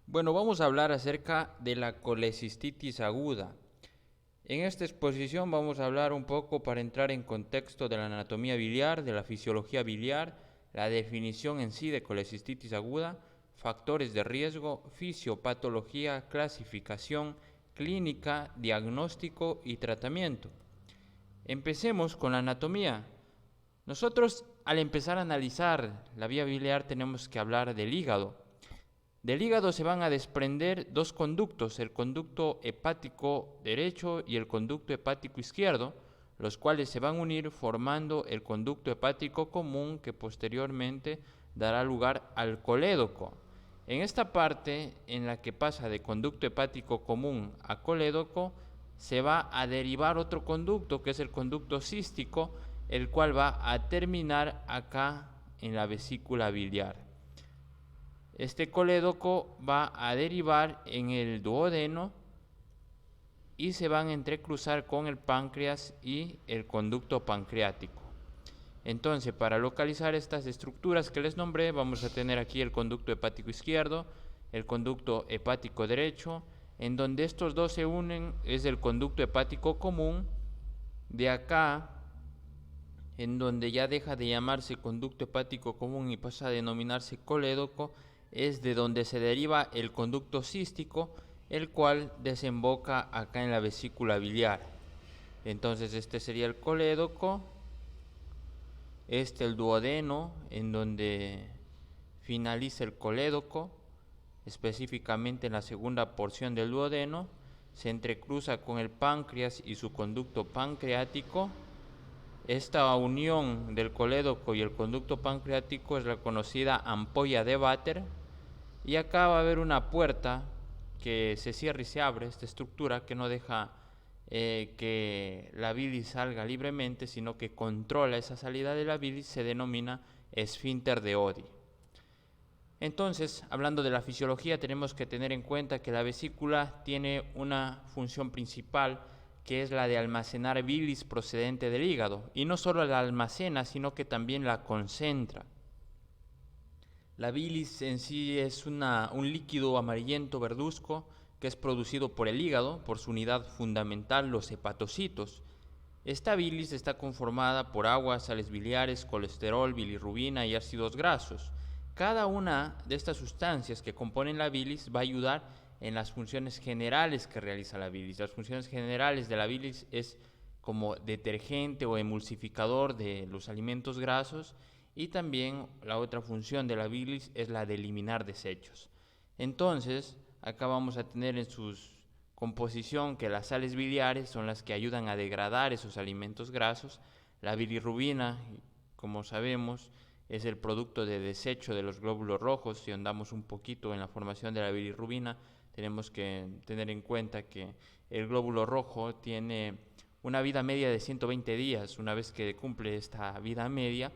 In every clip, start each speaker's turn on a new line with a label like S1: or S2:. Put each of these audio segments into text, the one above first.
S1: Bueno, vamos a hablar acerca de la colecistitis aguda. En esta exposición vamos a hablar un poco para entrar en contexto de la anatomía biliar, de la fisiología biliar, la definición en sí de colecistitis aguda, factores de riesgo, fisiopatología, clasificación, clínica, diagnóstico y tratamiento. Empecemos con la anatomía. Nosotros, al empezar a analizar la vía biliar, tenemos que hablar del hígado. Del hígado se van a desprender dos conductos, el conducto hepático derecho y el conducto hepático izquierdo, los cuales se van a unir formando el conducto hepático común que posteriormente dará lugar al colédoco. En esta parte en la que pasa de conducto hepático común a colédoco, se va a derivar otro conducto que es el conducto cístico, el cual va a terminar acá en la vesícula biliar. Este colédoco va a derivar en el duodeno y se van a entrecruzar con el páncreas y el conducto pancreático. Entonces, para localizar estas estructuras que les nombré, vamos a tener aquí el conducto hepático izquierdo, el conducto hepático derecho, en donde estos dos se unen es el conducto hepático común. De acá, en donde ya deja de llamarse conducto hepático común y pasa a denominarse colédoco, es de donde se deriva el conducto cístico, el cual desemboca acá en la vesícula biliar. Entonces este sería el colédoco, este el duodeno, en donde finaliza el colédoco, específicamente en la segunda porción del duodeno, se entrecruza con el páncreas y su conducto pancreático. Esta unión del colédoco y el conducto pancreático es la conocida ampolla de Vater, y acá va a haber una puerta que se cierra y se abre, esta estructura que no deja que la bilis salga libremente, sino que controla esa salida de la bilis, se denomina esfínter de Oddi. Entonces, hablando de la fisiología, tenemos que tener en cuenta que la vesícula tiene una función principal, que es la de almacenar bilis procedente del hígado, y no solo la almacena, sino que también la concentra. La bilis en sí es un líquido amarillento verduzco que es producido por el hígado, por su unidad fundamental, los hepatocitos. Esta bilis está conformada por agua, sales biliares, colesterol, bilirrubina y ácidos grasos. Cada una de estas sustancias que componen la bilis va a ayudar en las funciones generales que realiza la bilis. Las funciones generales de la bilis es como detergente o emulsificador de los alimentos grasos, y también la otra función de la bilis es la de eliminar desechos. Entonces, acá vamos a tener en su composición que las sales biliares son las que ayudan a degradar esos alimentos grasos. La bilirrubina, como sabemos, es el producto de desecho de los glóbulos rojos. Si andamos un poquito en la formación de la bilirrubina, tenemos que tener en cuenta que el glóbulo rojo tiene una vida media de 120 días. Una vez que cumple esta vida media,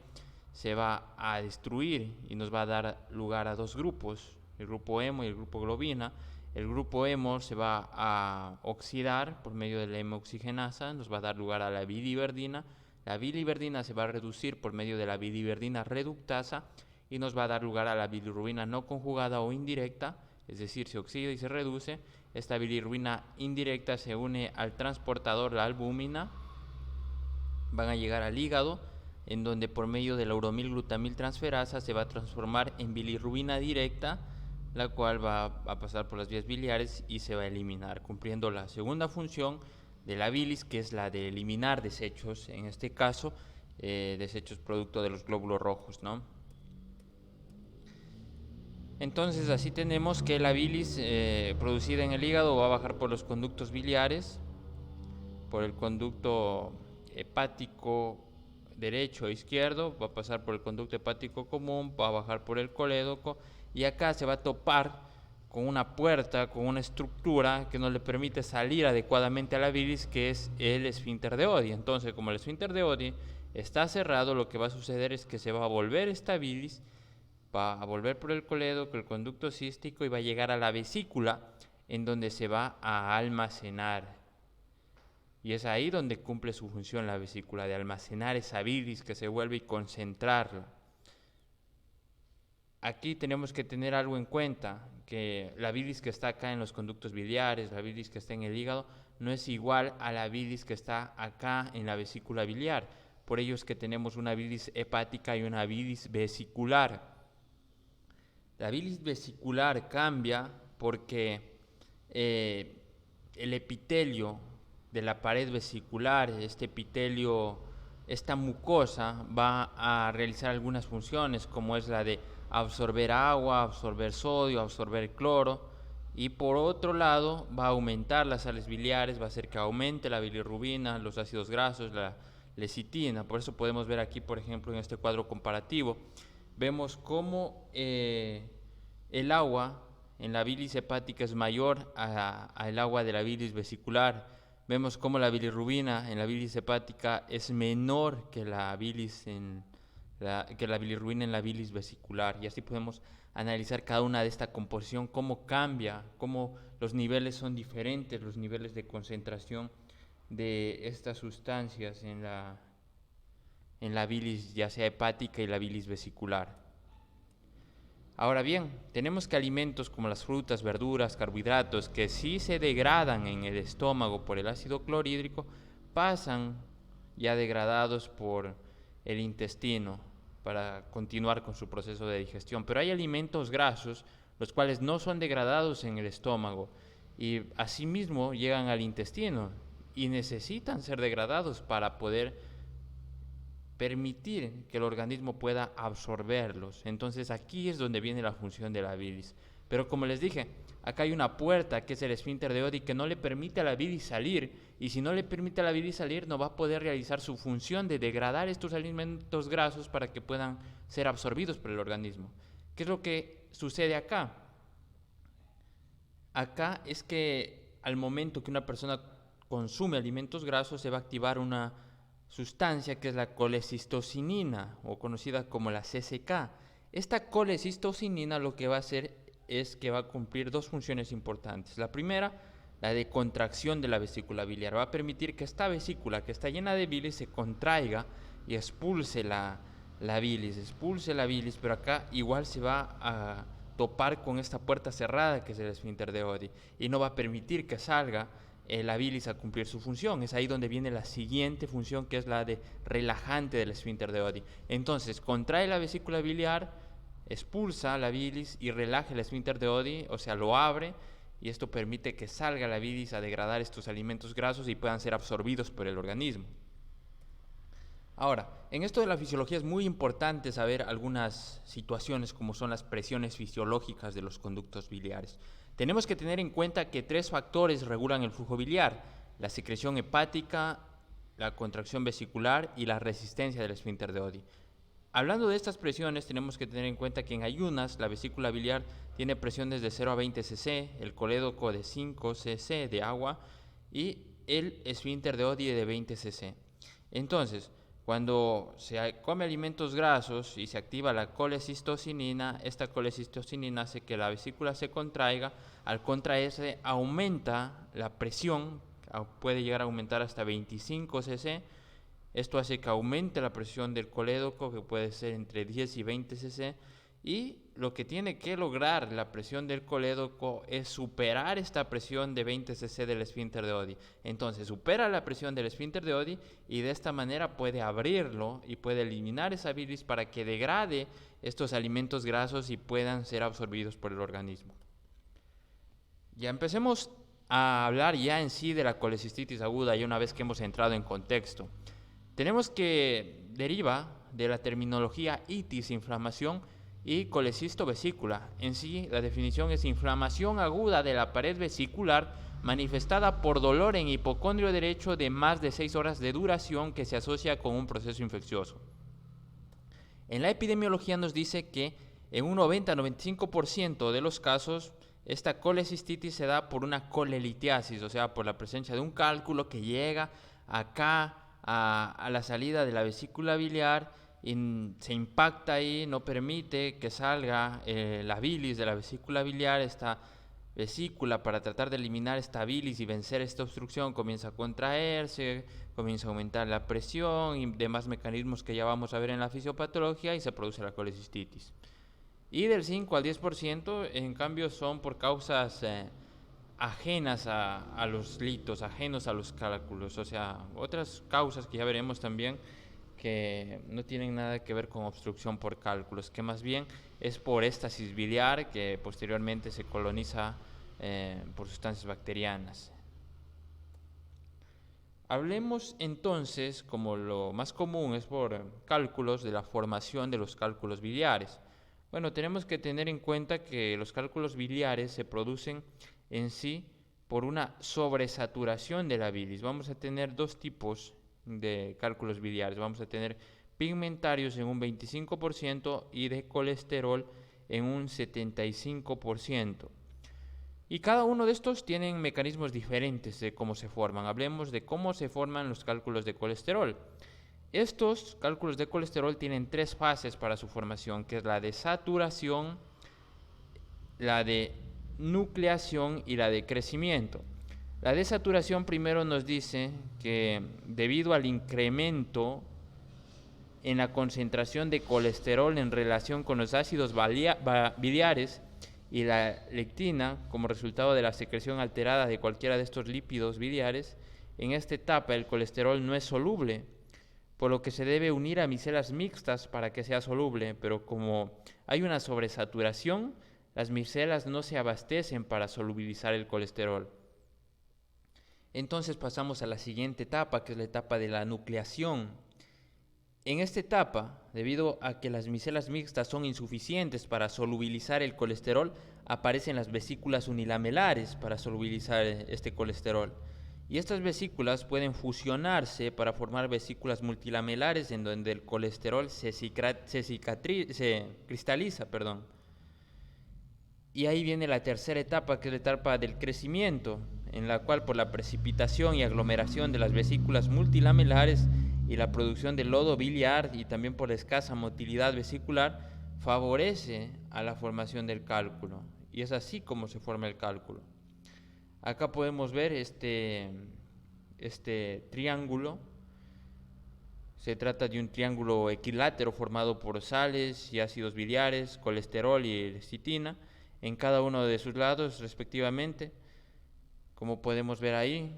S1: se va a destruir y nos va a dar lugar a dos grupos, el grupo hemo y el grupo globina. El grupo hemo se va a oxidar por medio de la hemoxigenasa, nos va a dar lugar a la biliverdina. La biliverdina se va a reducir por medio de la biliverdina reductasa y nos va a dar lugar a la bilirrubina no conjugada o indirecta, es decir, se oxida y se reduce. Esta bilirrubina indirecta se une al transportador, la albúmina, van a llegar al hígado, en donde por medio de la uromil-glutamil transferasa se va a transformar en bilirrubina directa, la cual va a pasar por las vías biliares y se va a eliminar, cumpliendo la segunda función de la bilis, que es la de eliminar desechos, en este caso desechos producto de los glóbulos rojos, ¿no? Entonces así tenemos que la bilis producida en el hígado va a bajar por los conductos biliares, por el conducto hepático derecho e izquierdo, va a pasar por el conducto hepático común, va a bajar por el colédoco, y acá se va a topar con una puerta, con una estructura que no le permite salir adecuadamente a la bilis, que es el esfínter de Oddi. Entonces, como el esfínter de Oddi está cerrado, lo que va a suceder es que se va a volver esta bilis, va a volver por el colédoco, el conducto cístico, y va a llegar a la vesícula, en donde se va a almacenar. Y es ahí donde cumple su función la vesícula, de almacenar esa bilis que se vuelve y concentrarla. aquí tenemos que tener algo en cuenta, que la bilis que está acá en los conductos biliares, la bilis que está en el hígado, no es igual a la bilis que está acá en la vesícula biliar. Por ello es que tenemos una bilis hepática y una bilis vesicular. La bilis vesicular cambia porque el epitelio de la pared vesicular, este epitelio, esta mucosa, va a realizar algunas funciones, como es la de absorber agua, absorber sodio, absorber cloro, y por otro lado va a aumentar las sales biliares, va a hacer que aumente la bilirrubina, los ácidos grasos, la lecitina. Por eso podemos ver aquí, por ejemplo, en este cuadro comparativo, vemos cómo el agua en la bilis hepática es mayor al agua de la bilis vesicular. Vemos cómo la bilirrubina en la bilis hepática es menor que la bilirrubina en la bilis vesicular. Y así podemos analizar cada una de esta composición, cómo cambia, cómo los niveles son diferentes, los niveles de concentración de estas sustancias en la bilis, ya sea hepática y la bilis vesicular. Ahora bien, tenemos que alimentos como las frutas, verduras, carbohidratos, que sí se degradan en el estómago por el ácido clorhídrico, pasan ya degradados por el intestino para continuar con su proceso de digestión. Pero hay alimentos grasos, los cuales no son degradados en el estómago y asimismo llegan al intestino y necesitan ser degradados para poder permitir que el organismo pueda absorberlos. Entonces aquí es donde viene la función de la bilis. Pero como les dije, acá hay una puerta que es el esfínter de Oddi que no le permite a la bilis salir, y si no le permite a la bilis salir no va a poder realizar su función de degradar estos alimentos grasos para que puedan ser absorbidos por el organismo. ¿Qué es lo que sucede acá? Acá es que al momento que una persona consume alimentos grasos se va a activar una sustancia que es la colecistocinina, o conocida como la CCK. Esta colecistocinina lo que va a hacer es que va a cumplir dos funciones importantes. La primera, la de contracción de la vesícula biliar. Va a permitir que esta vesícula que está llena de bilis se contraiga y expulse la bilis, pero acá igual se va a topar con esta puerta cerrada que es el esfínter de Oddi y no va a permitir que salga la bilis a cumplir su función. Es ahí donde viene la siguiente función, que es la de relajante del esfínter de Oddi. Entonces, contrae la vesícula biliar, expulsa la bilis y relaja el esfínter de Oddi, o sea, lo abre, y esto permite que salga la bilis a degradar estos alimentos grasos y puedan ser absorbidos por el organismo. Ahora, en esto de la fisiología es muy importante saber algunas situaciones como son las presiones fisiológicas de los conductos biliares. Tenemos que tener en cuenta que tres factores regulan el flujo biliar: la secreción hepática, la contracción vesicular y la resistencia del esfínter de Oddi. Hablando de estas presiones, tenemos que tener en cuenta que en ayunas la vesícula biliar tiene presiones de 0 a 20 cc, el colédoco de 5 cc de agua y el esfínter de Oddi de 20 cc. Entonces, cuando se come alimentos grasos y se activa la colecistocinina, esta colecistocinina hace que la vesícula se contraiga. Al contraerse aumenta la presión, puede llegar a aumentar hasta 25 cc. Esto hace que aumente la presión del colédoco, que puede ser entre 10 y 20 cc. Y lo que tiene que lograr la presión del colédoco es superar esta presión de 20 cc del esfínter de Oddi. Entonces supera la presión del esfínter de Oddi y de esta manera puede abrirlo y puede eliminar esa bilis para que degrade estos alimentos grasos y puedan ser absorbidos por el organismo. Ya empecemos a hablar ya en sí de la colecistitis aguda, ya una vez que hemos entrado en contexto. Tenemos que deriva de la terminología itis, inflamación, y colecisto vesícula. En sí, la definición es inflamación aguda de la pared vesicular manifestada por dolor en hipocondrio derecho de más de 6 horas de duración que se asocia con un proceso infeccioso. En la epidemiología nos dice que en un 90-95% de los casos esta colecistitis se da por una colelitiasis, o sea, por la presencia de un cálculo que llega acá a la salida de la vesícula biliar y se impacta ahí, no permite que salga la bilis de la vesícula biliar. Esta vesícula, para tratar de eliminar esta bilis y vencer esta obstrucción, comienza a contraerse, comienza a aumentar la presión y demás mecanismos que ya vamos a ver en la fisiopatología y se produce la colecistitis. Y del 5 al 10% en cambio son por causas ajenas a los litos, ajenos a los cálculos, o sea, otras causas que ya veremos también que no tienen nada que ver con obstrucción por cálculos, que más bien es por éstasis biliar que posteriormente se coloniza por sustancias bacterianas. Hablemos entonces, como lo más común es por cálculos, de la formación de los cálculos biliares. Bueno, tenemos que tener en cuenta que los cálculos biliares se producen en sí por una sobresaturación de la bilis. Vamos a tener dos tipos de cálculos biliares. Vamos a tener pigmentarios en un 25% y de colesterol en un 75%. Y cada uno de estos tienen mecanismos diferentes de cómo se forman. Hablemos de cómo se forman los cálculos de colesterol. Estos cálculos de colesterol tienen tres fases para su formación, que es la de saturación, la de nucleación y la de crecimiento. La de saturación primero nos dice que debido al incremento en la concentración de colesterol en relación con los ácidos biliares y la lectina, como resultado de la secreción alterada de cualquiera de estos lípidos biliares, en esta etapa el colesterol no es soluble, por lo que se debe unir a micelas mixtas para que sea soluble, pero como hay una sobresaturación, las micelas no se abastecen para solubilizar el colesterol. Entonces pasamos a la siguiente etapa, que es la etapa de la nucleación. En esta etapa, debido a que las micelas mixtas son insuficientes para solubilizar el colesterol, aparecen las vesículas unilamelares para solubilizar este colesterol. Y estas vesículas pueden fusionarse para formar vesículas multilamelares en donde el colesterol se cristaliza. Y ahí viene la tercera etapa, que es la etapa del crecimiento, en la cual por la precipitación y aglomeración de las vesículas multilamelares y la producción de lodo biliar y también por la escasa motilidad vesicular, favorece a la formación del cálculo. Y es así como se forma el cálculo. Acá podemos ver este triángulo. Se trata de un triángulo equilátero formado por sales y ácidos biliares, colesterol y lecitina en cada uno de sus lados respectivamente, como podemos ver ahí,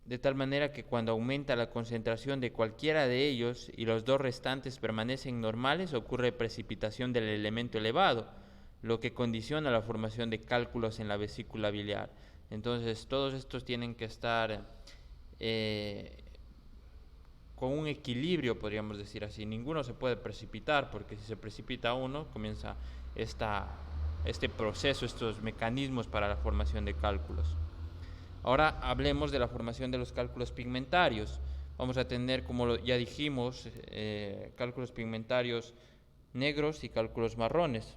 S1: de tal manera que cuando aumenta la concentración de cualquiera de ellos y los dos restantes permanecen normales, ocurre precipitación del elemento elevado, lo que condiciona la formación de cálculos en la vesícula biliar. Entonces todos estos tienen que estar con un equilibrio, podríamos decir así. Ninguno se puede precipitar, porque si se precipita uno, comienza este proceso, estos mecanismos para la formación de cálculos. Ahora hablemos de la formación de los cálculos pigmentarios. Vamos a tener, como ya dijimos, cálculos pigmentarios negros y cálculos marrones.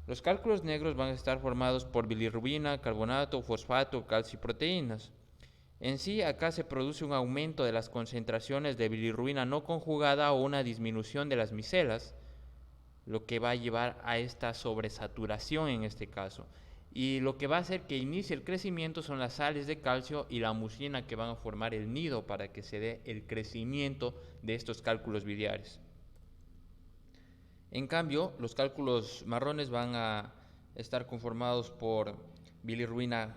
S1: Los cálculos negros van a estar formados por bilirrubina, carbonato, fosfato, calcio y proteínas. En sí, acá se produce un aumento de las concentraciones de bilirrubina no conjugada o una disminución de las micelas, lo que va a llevar a esta sobresaturación en este caso. Y lo que va a hacer que inicie el crecimiento son las sales de calcio y la mucina, que van a formar el nido para que se dé el crecimiento de estos cálculos biliares. En cambio, los cálculos marrones van a estar conformados por bilirrubinato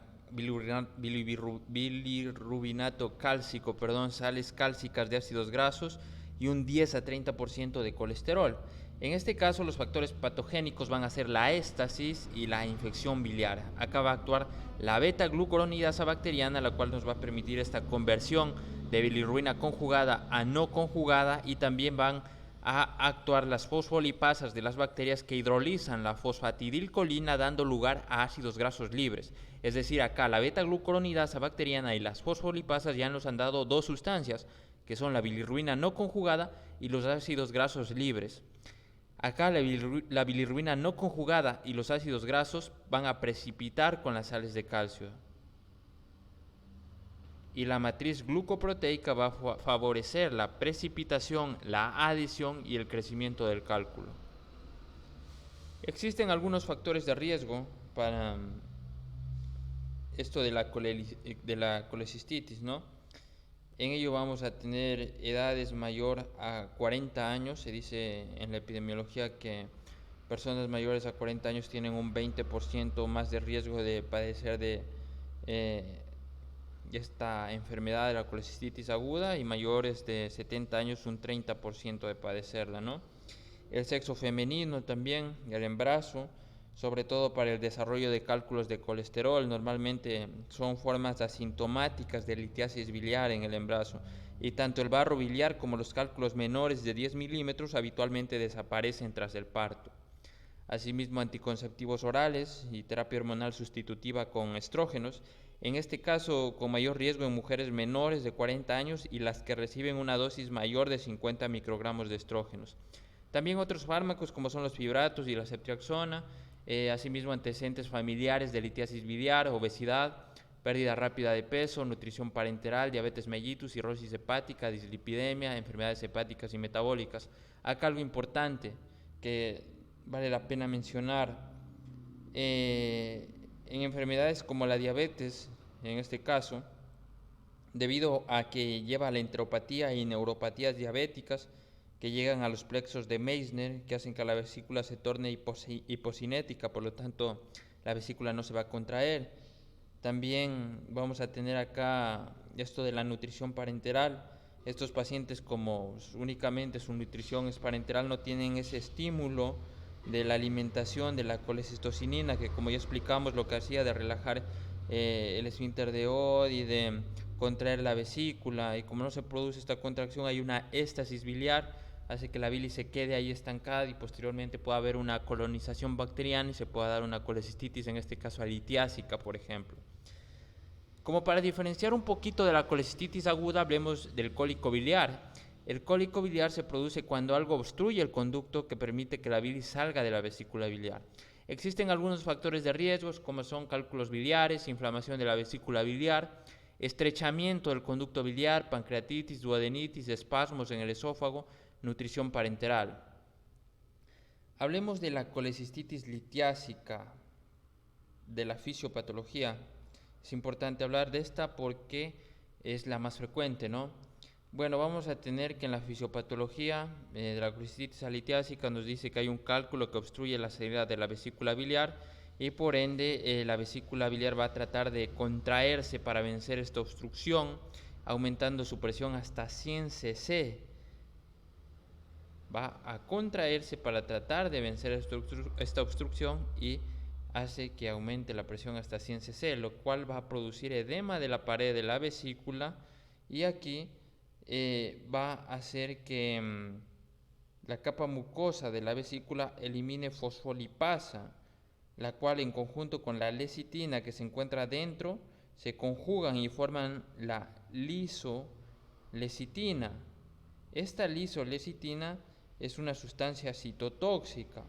S1: cálcico, sales cálcicas de ácidos grasos y un 10 a 30% de colesterol. En este caso, los factores patogénicos van a ser la éstasis y la infección biliar. Acá va a actuar la beta-glucuronidasa bacteriana, la cual nos va a permitir esta conversión de bilirrubina conjugada a no conjugada, y también van a actuar las fosfolipasas de las bacterias que hidrolizan la fosfatidilcolina, dando lugar a ácidos grasos libres. Es decir, acá la beta-glucuronidasa bacteriana y las fosfolipasas ya nos han dado dos sustancias, que son la bilirrubina no conjugada y los ácidos grasos libres. Acá la bilirrubina no conjugada y los ácidos grasos van a precipitar con las sales de calcio. Y la matriz glucoproteica va a favorecer la precipitación, la adición y el crecimiento del cálculo. Existen algunos factores de riesgo para esto de la colecistitis, ¿no? En ello vamos a tener edades mayor a 40 años. Se dice en la epidemiología que personas mayores a 40 años tienen un 20% más de riesgo de padecer de esta enfermedad de la colecistitis aguda, y mayores de 70 años un 30% de padecerla, ¿no? El sexo femenino también, el embarazo, sobre todo para el desarrollo de cálculos de colesterol, normalmente son formas asintomáticas de litiasis biliar en el embarazo, y tanto el barro biliar como los cálculos menores de 10 milímetros habitualmente desaparecen tras el parto. Asimismo, anticonceptivos orales y terapia hormonal sustitutiva con estrógenos, en este caso con mayor riesgo en mujeres menores de 40 años y las que reciben una dosis mayor de 50 microgramos de estrógenos. También otros fármacos como son los fibratos y la ceftriaxona, asimismo antecedentes familiares de litiasis biliar, obesidad, pérdida rápida de peso, nutrición parenteral, diabetes mellitus, cirrosis hepática, dislipidemia, enfermedades hepáticas y metabólicas. Acá algo importante que vale la pena mencionar, en enfermedades como la diabetes, en este caso, debido a que lleva a la enteropatía y neuropatías diabéticas que llegan a los plexos de Meissner, que hacen que la vesícula se torne hipocinética, por lo tanto la vesícula no se va a contraer. También vamos a tener acá esto de la nutrición parenteral. Estos pacientes, como únicamente su nutrición es parenteral, no tienen ese estímulo de la alimentación de la colecistocinina, que como ya explicamos lo que hacía de relajar el esfínter de Od y de contraer la vesícula, y como no se produce esta contracción hay una éstasis biliar, hace que la bilis se quede ahí estancada y posteriormente pueda haber una colonización bacteriana y se pueda dar una colecistitis, en este caso litiásica, por ejemplo. Como para diferenciar un poquito de la colecistitis aguda, hablemos del cólico biliar. El cólico biliar se produce cuando algo obstruye el conducto que permite que la bilis salga de la vesícula biliar. Existen algunos factores de riesgos como son cálculos biliares, inflamación de la vesícula biliar, estrechamiento del conducto biliar, pancreatitis, duodenitis, espasmos en el esófago, nutrición parenteral. Hablemos de la colecistitis litiásica, de la fisiopatología. Es importante hablar de esta porque es la más frecuente, ¿no? Bueno, vamos a tener que en la fisiopatología de la colecistitis litiásica nos dice que hay un cálculo que obstruye la salida de la vesícula biliar y por ende la vesícula biliar va a tratar de contraerse para vencer esta obstrucción, aumentando su presión hasta 100 cc. Va a contraerse para tratar de vencer esta obstrucción y hace que aumente la presión hasta 100 cc, lo cual va a producir edema de la pared de la vesícula, y aquí va a hacer que la capa mucosa de la vesícula elimine fosfolipasa, la cual en conjunto con la lecitina que se encuentra dentro se conjugan y forman la lisolecitina. Esta lisolecitina es una sustancia citotóxica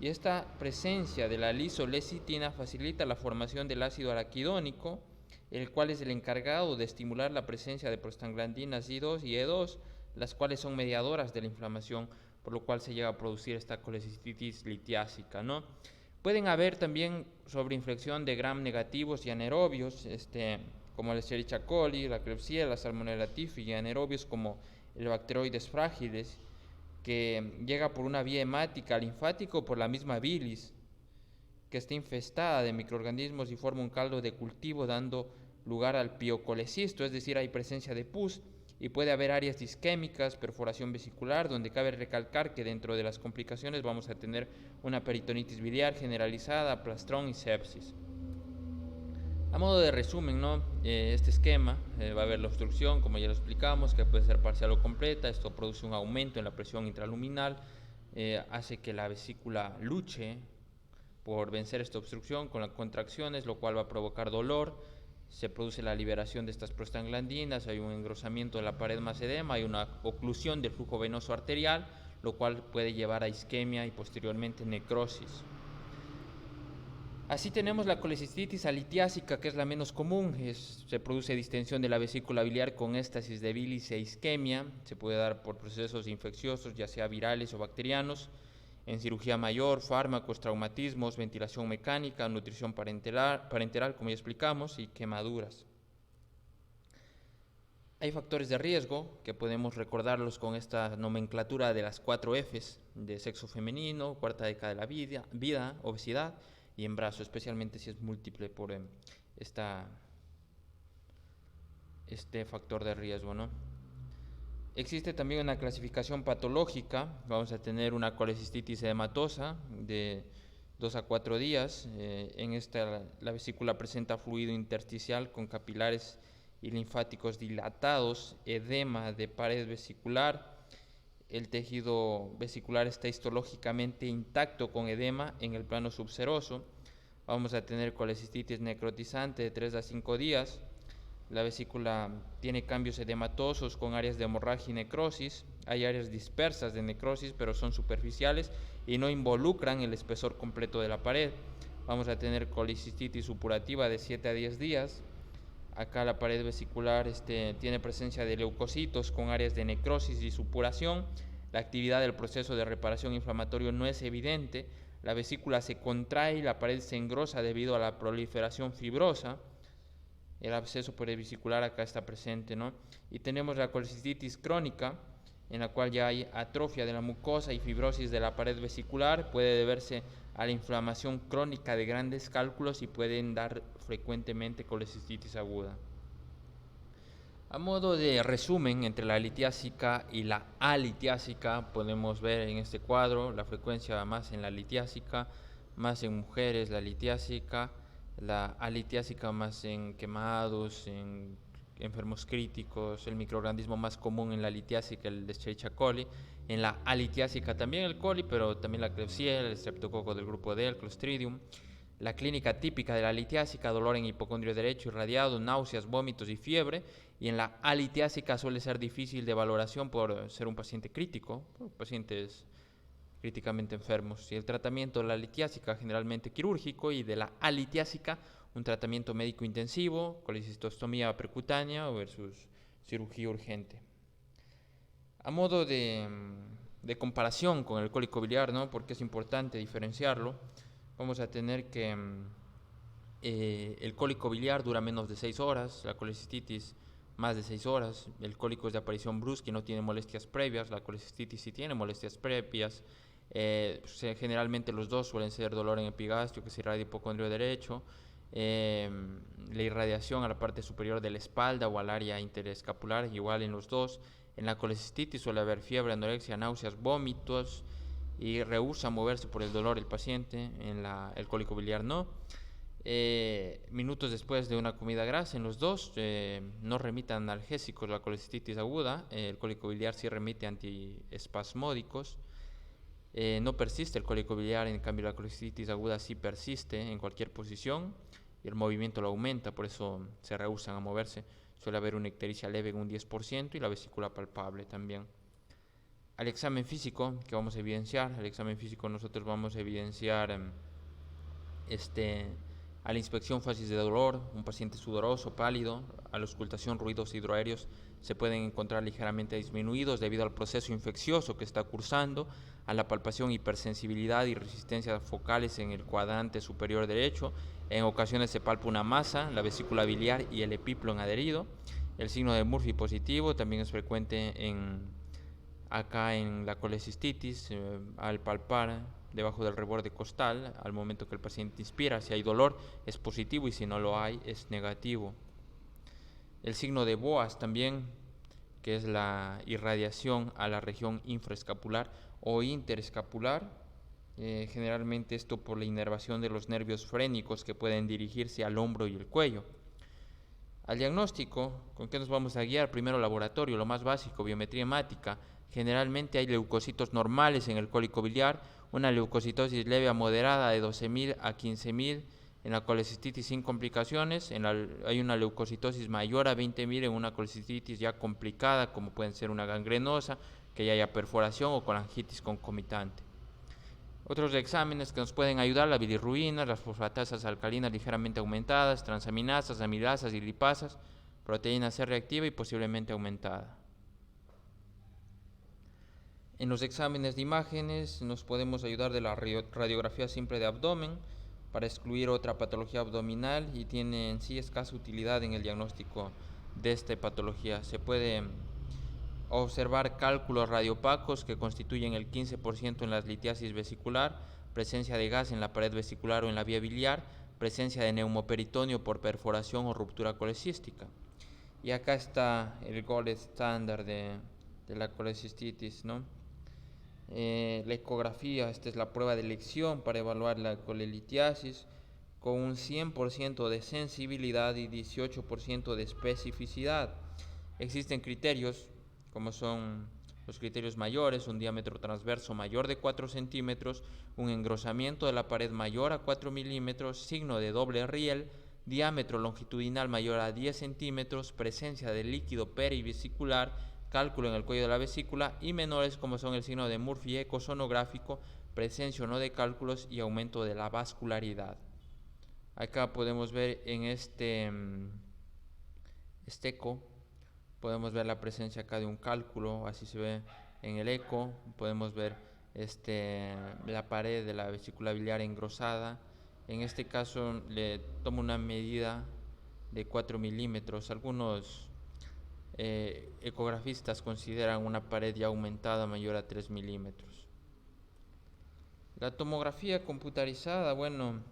S1: y esta presencia de la lisolecitina facilita la formación del ácido araquidónico, el cual es el encargado de estimular la presencia de prostaglandinas I2 y E2, las cuales son mediadoras de la inflamación, por lo cual se llega a producir esta colecistitis litiásica, ¿no? Pueden haber también sobreinfección de gram negativos y anaerobios, como el Escherichia coli, la Klebsiella, la Salmonella typhi, y anaerobios como el Bacteroides fragiles, que llega por una vía hemática linfática o por la misma bilis, que está infestada de microorganismos y forma un caldo de cultivo, dando lugar al piocolecisto, es decir, hay presencia de pus, y puede haber áreas isquémicas, perforación vesicular, donde cabe recalcar que dentro de las complicaciones vamos a tener una peritonitis biliar generalizada, plastrón y sepsis. A modo de resumen, ¿no? Este esquema va a haber la obstrucción, como ya lo explicamos, que puede ser parcial o completa. Esto produce un aumento en la presión intraluminal, hace que la vesícula luche por vencer esta obstrucción con las contracciones, lo cual va a provocar dolor. Se produce la liberación de estas prostaglandinas, hay un engrosamiento de la pared más edema, hay una oclusión del flujo venoso arterial, lo cual puede llevar a isquemia y posteriormente necrosis. Así tenemos la colecistitis litiásica, que es la menos común. Se produce distensión de la vesícula biliar con éstasis de bilis e isquemia. Se puede dar por procesos infecciosos, ya sea virales o bacterianos. En cirugía mayor, fármacos, traumatismos, ventilación mecánica, nutrición parenteral, como ya explicamos, y quemaduras. Hay factores de riesgo que podemos recordarlos con esta nomenclatura de las 4 Fs de sexo femenino, cuarta década de la vida, obesidad y embarazo, especialmente si es múltiple por este factor de riesgo, ¿no? Existe también una clasificación patológica. Vamos a tener una colecistitis edematosa de 2 a 4 días. En esta la vesícula presenta fluido intersticial con capilares y linfáticos dilatados, edema de pared vesicular. El tejido vesicular está histológicamente intacto con edema en el plano subseroso. Vamos a tener colecistitis necrotizante de 3 a 5 días. La vesícula tiene cambios edematosos con áreas de hemorragia y necrosis. Hay áreas dispersas de necrosis, pero son superficiales y no involucran el espesor completo de la pared. Vamos a tener colecistitis supurativa de 7 a 10 días. Acá la pared vesicular tiene presencia de leucocitos con áreas de necrosis y supuración. La actividad del proceso de reparación inflamatorio no es evidente. La vesícula se contrae y la pared se engrosa debido a la proliferación fibrosa. El absceso perivesicular acá está presente, ¿no? Y tenemos la colecistitis crónica, en la cual ya hay atrofia de la mucosa y fibrosis de la pared vesicular. Puede deberse a la inflamación crónica de grandes cálculos y pueden dar frecuentemente colecistitis aguda. A modo de resumen, entre la litiásica y la alitiásica, podemos ver en este cuadro la frecuencia más en la litiásica, más en mujeres la litiásica, la alitiásica más en quemados, en enfermos críticos, el microorganismo más común en la litiásica, el Escherichia coli, en la alitiásica también el coli, pero también la Klebsiella, el streptococo del grupo D, el Clostridium. La clínica típica de la litiásica: dolor en hipocondrio derecho irradiado, náuseas, vómitos y fiebre. Y en la alitiásica suele ser difícil de valoración por ser un paciente crítico, por pacientes críticamente enfermos. Y el tratamiento de la litiásica generalmente quirúrgico, y de la alitiásica un tratamiento médico intensivo, colecistostomía percutánea versus cirugía urgente. A modo de comparación con el cólico biliar, ¿no? Porque es importante diferenciarlo, vamos a tener que el cólico biliar dura menos de 6 horas, la colecistitis más de 6 horas, el cólico es de aparición brusca y no tiene molestias previas, la colecistitis sí tiene molestias previas. Generalmente los dos suelen ser dolor en epigastrio que se irradia hipocondrio derecho, la irradiación a la parte superior de la espalda o al área interescapular, igual en los dos. En la colecistitis suele haber fiebre, anorexia, náuseas, vómitos y rehúsa moverse por el dolor el paciente. En el cólico biliar no. Minutos después de una comida grasa en los dos, no remite analgésicos la colecistitis aguda. El cólico biliar sí remite antiespasmódicos. No persiste el cólico biliar, en cambio la colecistitis aguda sí persiste en cualquier posición y el movimiento lo aumenta, por eso se rehúsan a moverse. Suele haber una ictericia leve en un 10% y la vesícula palpable también. Al examen físico que vamos a evidenciar, nosotros vamos a evidenciar a la inspección fases de dolor, un paciente sudoroso, pálido. A la auscultación, ruidos hidroaéreos se pueden encontrar ligeramente disminuidos debido al proceso infeccioso que está cursando. A la palpación, hipersensibilidad y resistencias focales en el cuadrante superior derecho. En ocasiones se palpa una masa, la vesícula biliar y el epíplon adherido. El signo de Murphy positivo también es frecuente acá en la colecistitis, al palpar debajo del reborde costal, al momento que el paciente inspira. Si hay dolor es positivo y si no lo hay es negativo. El signo de Boas también, que es la irradiación a la región infraescapular o interescapular, generalmente esto por la inervación de los nervios frénicos que pueden dirigirse al hombro y el cuello. Al diagnóstico, ¿con qué nos vamos a guiar? Primero, laboratorio, lo más básico, biometría hemática. Generalmente hay leucocitos normales en el cólico biliar, una leucocitosis leve a moderada de 12.000 a 15.000 en la colecistitis sin complicaciones. Hay una leucocitosis mayor a 20.000 en una colecistitis ya complicada, como pueden ser una gangrenosa, que ya haya perforación o colangitis concomitante. Otros exámenes que nos pueden ayudar: la bilirrubina, las fosfatasas alcalinas ligeramente aumentadas, transaminasas, amilasas y lipasas, proteína C reactiva y posiblemente aumentada. En los exámenes de imágenes nos podemos ayudar de la radiografía simple de abdomen para excluir otra patología abdominal y tiene en sí escasa utilidad en el diagnóstico de esta patología. Se puede observar cálculos radiopacos que constituyen el 15% en la litiasis vesicular, presencia de gas en la pared vesicular o en la vía biliar, presencia de neumoperitoneo por perforación o ruptura colecística. Y acá está el gold estándar de la colecistitis, ¿no? La ecografía, esta es la prueba de elección para evaluar la colelitiasis, con un 100% de sensibilidad y 18% de especificidad. Existen criterios, como son los criterios mayores: un diámetro transverso mayor de 4 centímetros, un engrosamiento de la pared mayor a 4 milímetros, signo de doble riel, diámetro longitudinal mayor a 10 centímetros, presencia de líquido perivesicular, cálculo en el cuello de la vesícula, y menores como son el signo de Murphy ecosonográfico, presencia o no de cálculos y aumento de la vascularidad. Acá podemos ver en este eco, podemos ver la presencia acá de un cálculo, así se ve en el eco. Podemos ver la pared de la vesícula biliar engrosada. En este caso le tomo una medida de 4 milímetros. Algunos ecografistas consideran una pared ya aumentada mayor a 3 milímetros. La tomografía computarizada, bueno,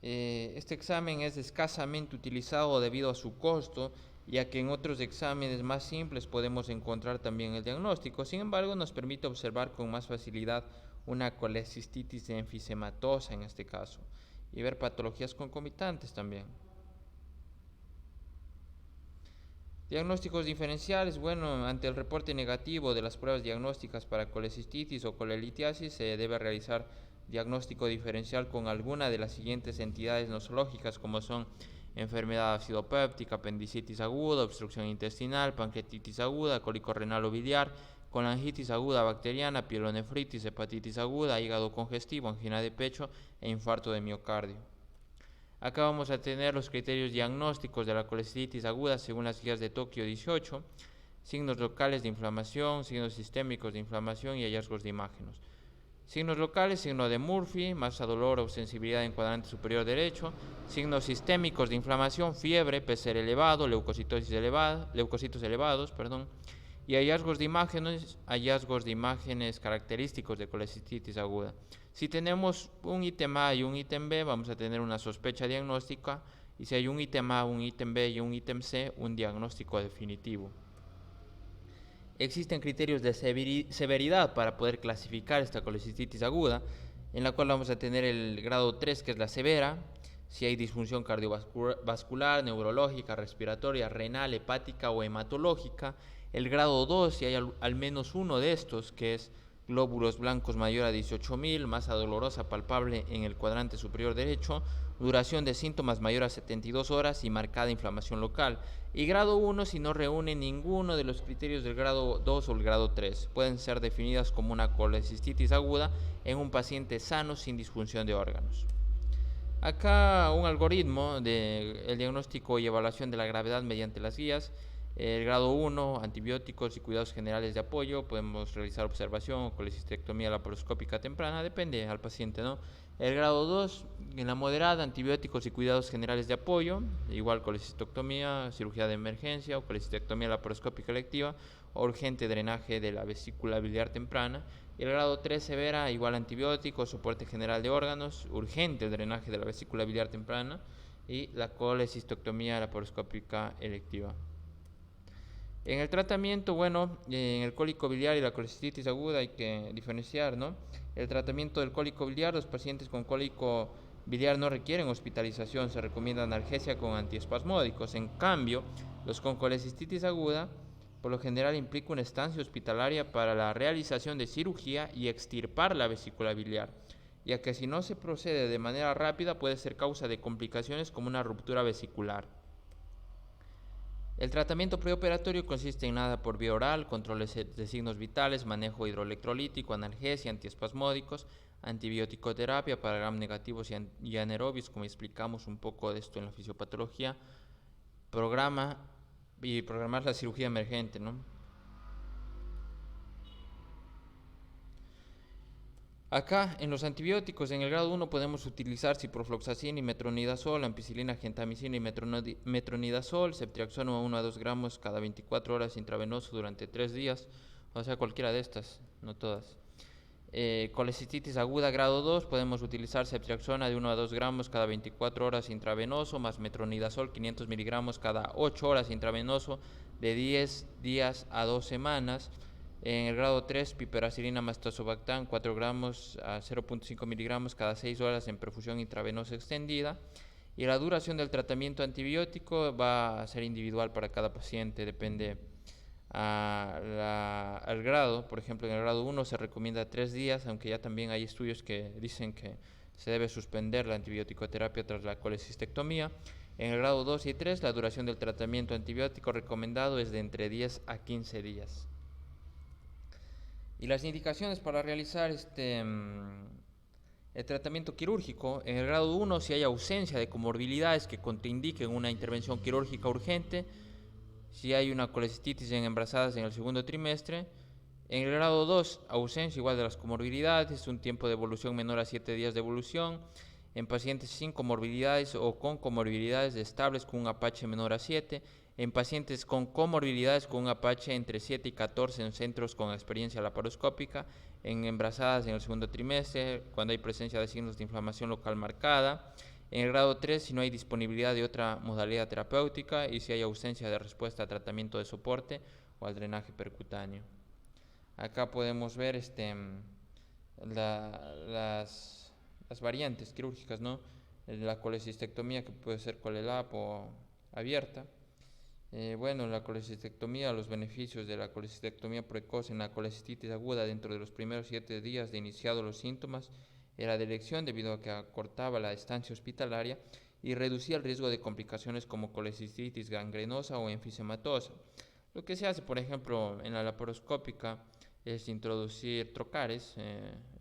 S1: este examen es escasamente utilizado debido a su costo, ya que en otros exámenes más simples podemos encontrar también el diagnóstico. Sin embargo, nos permite observar con más facilidad una colecistitis enfisematosa en este caso, y ver patologías concomitantes también. Diagnósticos diferenciales. Bueno, ante el reporte negativo de las pruebas diagnósticas para colecistitis o colelitiasis, se debe realizar diagnóstico diferencial con alguna de las siguientes entidades nosológicas, como son enfermedad acidopéptica, apendicitis aguda, obstrucción intestinal, pancreatitis aguda, cólico renal o biliar, colangitis aguda bacteriana, pielonefritis, hepatitis aguda, hígado congestivo, angina de pecho e infarto de miocardio. Acá vamos a tener los criterios diagnósticos de la colecistitis aguda según las guías de Tokio 18, signos locales de inflamación, signos sistémicos de inflamación y hallazgos de imágenes. Signos locales: signo de Murphy, masa, dolor o sensibilidad en cuadrante superior derecho. Signos sistémicos de inflamación: fiebre, PCR elevado, leucocitos elevados, y hallazgos de imágenes característicos de colecistitis aguda. Si tenemos un ítem A y un ítem B, vamos a tener una sospecha diagnóstica, y si hay un ítem A, un ítem B y un ítem C, un diagnóstico definitivo. Existen criterios de severidad para poder clasificar esta colecistitis aguda, en la cual vamos a tener el grado 3, que es la severa, si hay disfunción cardiovascular, neurológica, respiratoria, renal, hepática o hematológica. El grado 2, si hay al menos uno de estos, que es glóbulos blancos mayor a 18.000, masa dolorosa palpable en el cuadrante superior derecho, duración de síntomas mayor a 72 horas y marcada inflamación local. Y grado 1 si no reúne ninguno de los criterios del grado 2 o el grado 3. Pueden ser definidas como una colecistitis aguda en un paciente sano sin disfunción de órganos. Acá un algoritmo de el diagnóstico y evaluación de la gravedad mediante las guías. El grado 1, antibióticos y cuidados generales de apoyo. Podemos realizar observación o colecistectomía laparoscópica temprana, depende al paciente, ¿no? El grado 2, en la moderada, antibióticos y cuidados generales de apoyo, igual colecistectomía, cirugía de emergencia o colecistectomía laparoscópica electiva o urgente drenaje de la vesícula biliar temprana. Y el grado 3, severa, igual antibióticos, soporte general de órganos, urgente drenaje de la vesícula biliar temprana y la colecistectomía laparoscópica electiva. En el tratamiento, bueno, en el cólico biliar y la colecistitis aguda hay que diferenciar, ¿no? El tratamiento del cólico biliar: los pacientes con cólico biliar no requieren hospitalización, se recomienda analgesia con antiespasmódicos. En cambio, los con colecistitis aguda, por lo general, implica una estancia hospitalaria para la realización de cirugía y extirpar la vesícula biliar, ya que si no se procede de manera rápida puede ser causa de complicaciones como una ruptura vesicular. El tratamiento preoperatorio consiste en nada por vía oral, controles de signos vitales, manejo hidroelectrolítico, analgesia, antiespasmódicos, antibiótico-terapia para gram negativos y anaerobios, como explicamos un poco de esto en la fisiopatología. Programar la cirugía emergente, ¿no? Acá, en los antibióticos, en el grado 1 podemos utilizar ciprofloxacina y metronidazol, ampicilina, gentamicina y metronidazol, ceftriaxona 1 a 2 gramos cada 24 horas intravenoso durante 3 días, o sea, cualquiera de estas, no todas. Colecistitis aguda grado 2, podemos utilizar ceftriaxona de 1 a 2 gramos cada 24 horas intravenoso, más metronidazol 500 miligramos cada 8 horas intravenoso de 10 días a 2 semanas. En el grado 3, piperacilina más tazobactam 4 gramos a 0.5 miligramos cada 6 horas en perfusión intravenosa extendida. Y la duración del tratamiento antibiótico va a ser individual para cada paciente, depende al grado. Por ejemplo, en el grado 1 se recomienda 3 días, aunque ya también hay estudios que dicen que se debe suspender la antibiótico-terapia tras la colecistectomía. En el grado 2 y 3, la duración del tratamiento antibiótico recomendado es de entre 10 a 15 días. Y las indicaciones para realizar el tratamiento quirúrgico: en el grado 1, si hay ausencia de comorbilidades que contraindiquen una intervención quirúrgica urgente, si hay una colecistitis en embarazadas en el segundo trimestre. En el grado 2, ausencia igual de las comorbilidades, un tiempo de evolución menor a 7 días de evolución, en pacientes sin comorbilidades o con comorbilidades estables con un Apache menor a 7, en pacientes con comorbilidades con un Apache entre 7 y 14 en centros con experiencia laparoscópica, en embarazadas en el segundo trimestre, cuando hay presencia de signos de inflamación local marcada. En el grado 3, si no hay disponibilidad de otra modalidad terapéutica y si hay ausencia de respuesta a tratamiento de soporte o al drenaje percutáneo. Acá podemos ver las variantes quirúrgicas, ¿no? La colecistectomía, que puede ser colelap o abierta. La colecistectomía, los beneficios de la colecistectomía precoz en la colecistitis aguda dentro de los primeros 7 días de iniciados los síntomas era de elección debido a que acortaba la estancia hospitalaria y reducía el riesgo de complicaciones como colecistitis gangrenosa o enfisematosa. Lo que se hace, por ejemplo, en la laparoscópica es introducir trocares,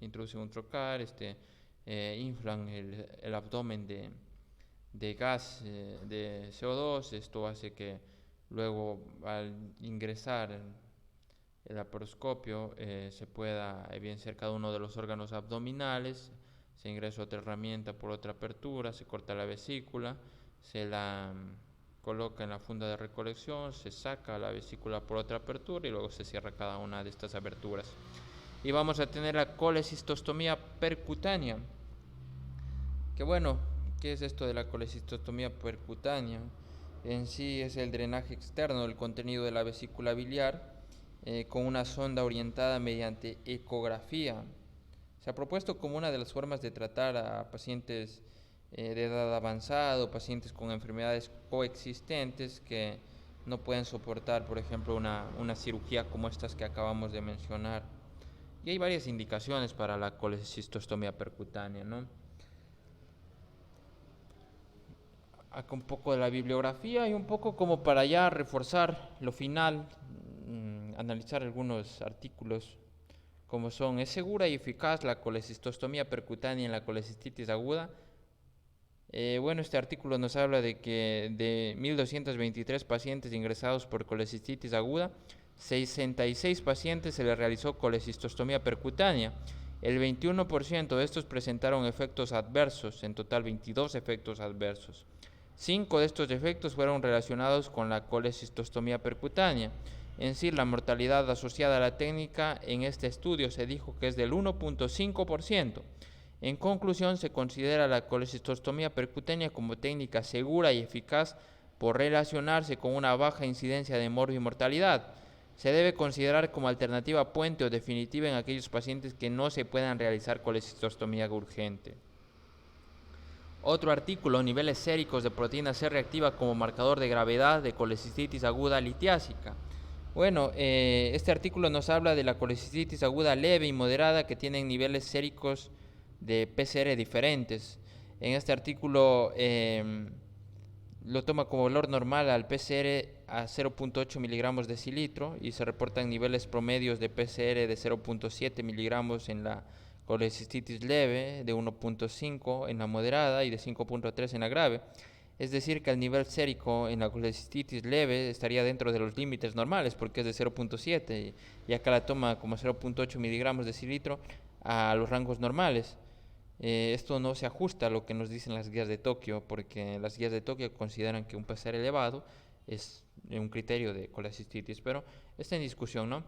S1: introducen un trocar, inflan el abdomen de gas de CO2. Esto hace que luego, al ingresar el laparoscopio, se pueda evidenciar cada uno de los órganos abdominales. Se ingresa otra herramienta por otra apertura, se corta la vesícula, se la coloca en la funda de recolección, se saca la vesícula por otra apertura y luego se cierra cada una de estas aberturas. Y vamos a tener la colecistostomía percutánea. ¿Qué es esto de la colecistostomía percutánea? En sí es el drenaje externo del contenido de la vesícula biliar con una sonda orientada mediante ecografía. Se ha propuesto como una de las formas de tratar a pacientes de edad avanzada o pacientes con enfermedades coexistentes que no pueden soportar, por ejemplo, una cirugía como estas que acabamos de mencionar. Y hay varias indicaciones para la colecistostomía percutánea, ¿no? Acá un poco de la bibliografía y un poco como para ya reforzar lo final, analizar algunos artículos como son: ¿es segura y eficaz la colecistostomía percutánea en la colecistitis aguda? Este artículo nos habla de que de 1.223 pacientes ingresados por colecistitis aguda, 66 pacientes se les realizó colecistostomía percutánea. El 21% de estos presentaron efectos adversos, en total 22 efectos adversos. 5 de estos efectos fueron relacionados con la colecistostomía percutánea. En sí, la mortalidad asociada a la técnica en este estudio se dijo que es del 1.5%. En conclusión, se considera la colecistostomía percutánea como técnica segura y eficaz por relacionarse con una baja incidencia de mortalidad. Se debe considerar como alternativa puente o definitiva en aquellos pacientes que no se puedan realizar colecistostomía urgente. Otro artículo: niveles séricos de proteína C reactiva como marcador de gravedad de colecistitis aguda litiásica. Este artículo nos habla de la colecistitis aguda leve y moderada que tienen niveles séricos de PCR diferentes. En este artículo lo toma como valor normal al PCR a 0.8 miligramos decilitro y se reportan niveles promedios de PCR de 0.7 miligramos en la colecistitis leve, de 1.5 en la moderada y de 5.3 en la grave. Es decir, que el nivel sérico en la colecistitis leve estaría dentro de los límites normales porque es de 0.7 y acá la toma como 0.8 miligramos decilitro. a los rangos normales. Esto no se ajusta a lo que nos dicen las guías de Tokio, porque las guías de Tokio consideran que un PCR elevado es un criterio de colecistitis, pero está en discusión, ¿no?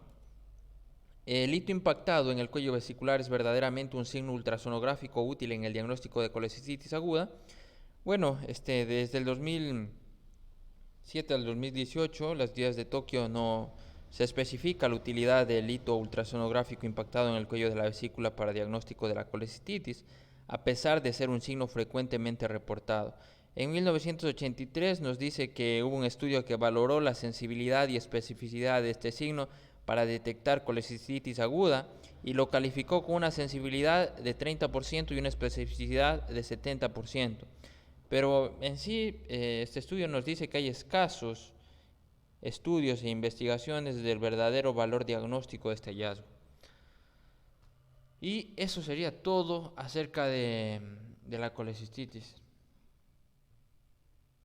S1: El hito impactado en el cuello vesicular es verdaderamente un signo ultrasonográfico útil en el diagnóstico de colecistitis aguda. Bueno, desde el 2007 al 2018, las guías de Tokio no se especifica la utilidad del hito ultrasonográfico impactado en el cuello de la vesícula para diagnóstico de la colecistitis, a pesar de ser un signo frecuentemente reportado. En 1983 nos dice que hubo un estudio que valoró la sensibilidad y especificidad de este signo para detectar colecistitis aguda y lo calificó con una sensibilidad de 30% y una especificidad de 70%. Pero en sí, este estudio nos dice que hay escasos estudios e investigaciones del verdadero valor diagnóstico de este hallazgo. Y eso sería todo acerca de la colecistitis.